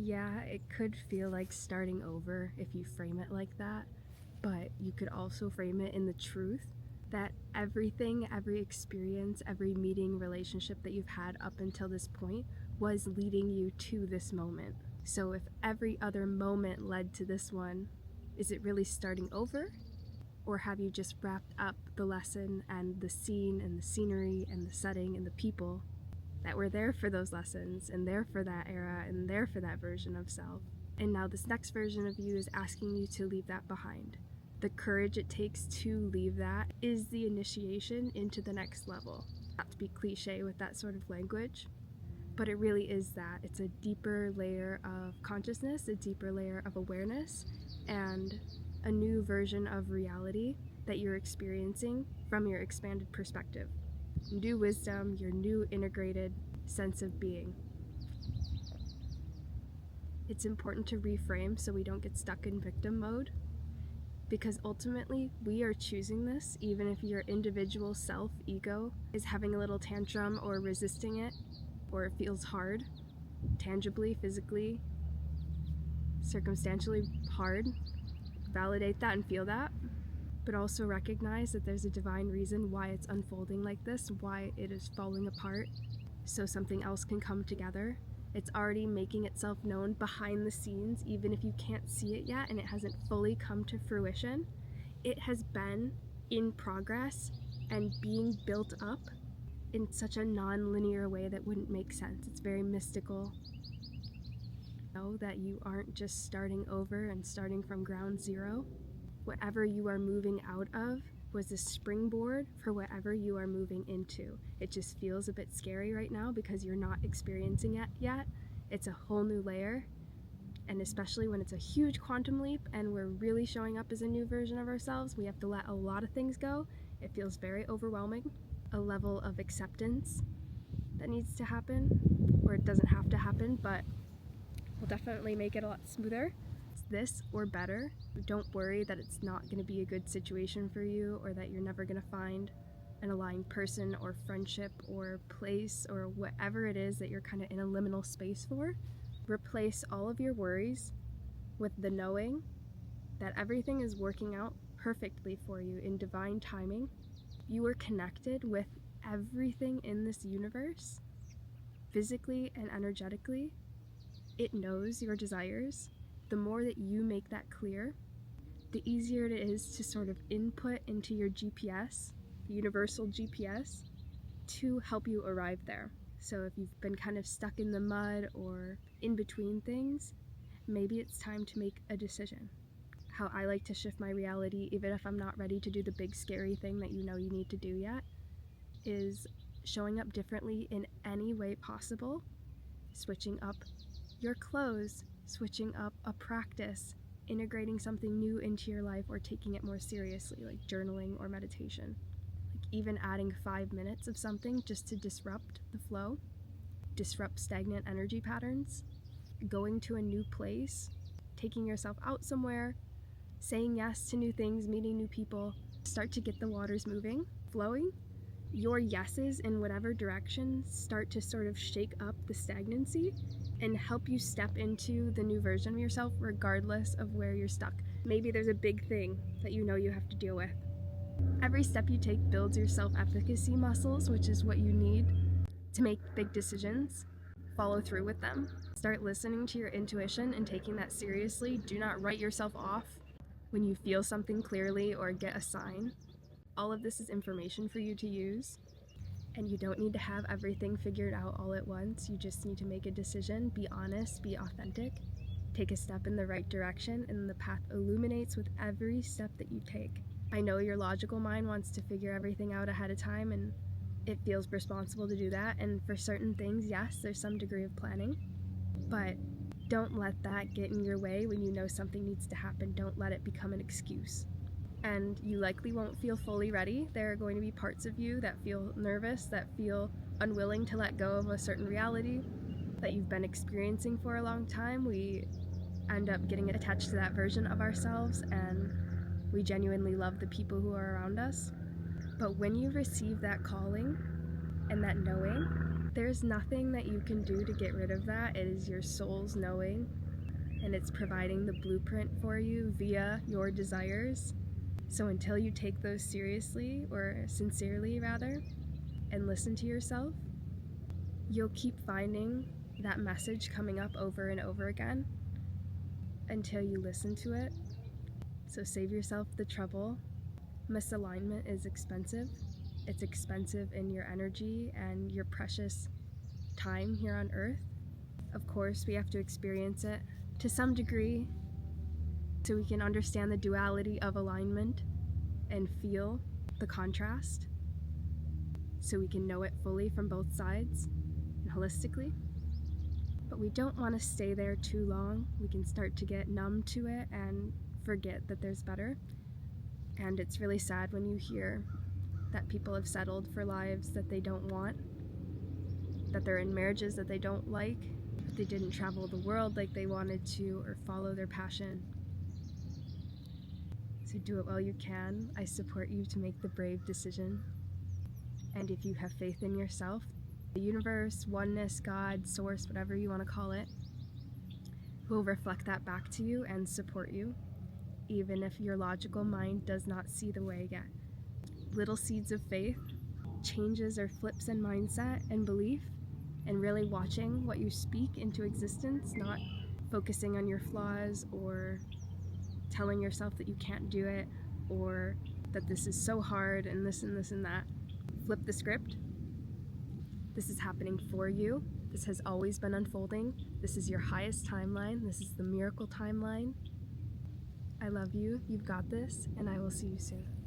Yeah, it could feel like starting over if you frame it like that, but you could also frame it in the truth that everything, every experience, every meeting, relationship that you've had up until this point was leading you to this moment. So if every other moment led to this one, is it really starting over? Or have you just wrapped up the lesson and the scene and the scenery and the setting and the people that were there for those lessons and there for that era and there for that version of self? And now this next version of you is asking you to leave that behind. The courage it takes to leave that is the initiation into the next level. Not to be cliche with that sort of language, but it really is that. It's a deeper layer of consciousness, a deeper layer of awareness, and a new version of reality that you're experiencing from your expanded perspective. New wisdom, your new integrated sense of being. It's important to reframe so we don't get stuck in victim mode, because ultimately we are choosing this, even if your individual self, ego, is having a little tantrum or resisting it, or it feels hard, tangibly, physically, circumstantially hard. Validate that and feel that, but also recognize that there's a divine reason why it's unfolding like this, why it is falling apart, so something else can come together. It's already making itself known behind the scenes, even if you can't see it yet and it hasn't fully come to fruition. It has been in progress and being built up in such a non-linear way that wouldn't make sense. It's very mystical. Know that you aren't just starting over and starting from ground zero. Whatever you are moving out of was a springboard for whatever you are moving into. It just feels a bit scary right now because you're not experiencing it yet. It's a whole new layer, and especially when it's a huge quantum leap and we're really showing up as a new version of ourselves, we have to let a lot of things go. It feels very overwhelming. A level of acceptance that needs to happen, or it doesn't have to happen, but will definitely make it a lot smoother. It's this or better. Don't worry that it's not going to be a good situation for you, or that you're never going to find an aligned person or friendship or place or whatever it is that you're kind of in a liminal space for. Replace all of your worries with the knowing that everything is working out perfectly for you in divine timing. You are connected with everything in this universe, physically and energetically. It knows your desires. The more that you make that clear, the easier it is to sort of input into your GPS, the universal GPS, to help you arrive there. So if you've been kind of stuck in the mud or in between things, maybe it's time to make a decision. How I like to shift my reality, even if I'm not ready to do the big scary thing that you know you need to do yet, is showing up differently in any way possible, switching up your clothes, switching up a practice, integrating something new into your life, or taking it more seriously, like journaling or meditation. Like even adding 5 minutes of something just to disrupt the flow, disrupt stagnant energy patterns, going to a new place, taking yourself out somewhere, saying yes to new things, meeting new people, start to get the waters moving, flowing. Your yeses in whatever direction start to sort of shake up the stagnancy and help you step into the new version of yourself regardless of where you're stuck. Maybe there's a big thing that you know you have to deal with. Every step you take builds your self-efficacy muscles, which is what you need to make big decisions. Follow through with them. Start listening to your intuition and taking that seriously. Do not write yourself off when you feel something clearly or get a sign. All of this is information for you to use, and you don't need to have everything figured out all at once. You just need to make a decision, be honest, be authentic, take a step in the right direction, and the path illuminates with every step that you take. I know your logical mind wants to figure everything out ahead of time, and it feels responsible to do that, and for certain things, yes, there's some degree of planning, but don't let that get in your way when you know something needs to happen. Don't let it become an excuse. And you likely won't feel fully ready. There are going to be parts of you that feel nervous, that feel unwilling to let go of a certain reality that you've been experiencing for a long time. We end up getting attached to that version of ourselves, and we genuinely love the people who are around us. But when you receive that calling and that knowing, There's nothing that you can do to get rid of that. It is your soul's knowing, and it's providing the blueprint for you via your desires. So until you take those seriously, or sincerely rather, and listen to yourself, you'll keep finding that message coming up over and over again until you listen to it. So save yourself the trouble. Misalignment is expensive. It's expensive in your energy and your precious time here on Earth. Of course, we have to experience it to some degree so we can understand the duality of alignment and feel the contrast, so we can know it fully from both sides and holistically. But we don't want to stay there too long. We can start to get numb to it and forget that there's better. And it's really sad when you hear that people have settled for lives that they don't want, that they're in marriages that they don't like, that they didn't travel the world like they wanted to or follow their passion. So do it while you can. I support you to make the brave decision. And if you have faith in yourself, the universe, oneness, God, source, whatever you want to call it, will reflect that back to you and support you, even if your logical mind does not see the way yet. Little seeds of faith, changes or flips in mindset and belief, and really watching what you speak into existence, not focusing on your flaws or telling yourself that you can't do it or that this is so hard and this and this and that. Flip the script. This is happening for you. This has always been unfolding. This is your highest timeline. This is the miracle timeline. I love you. You've got this, and I will see you soon.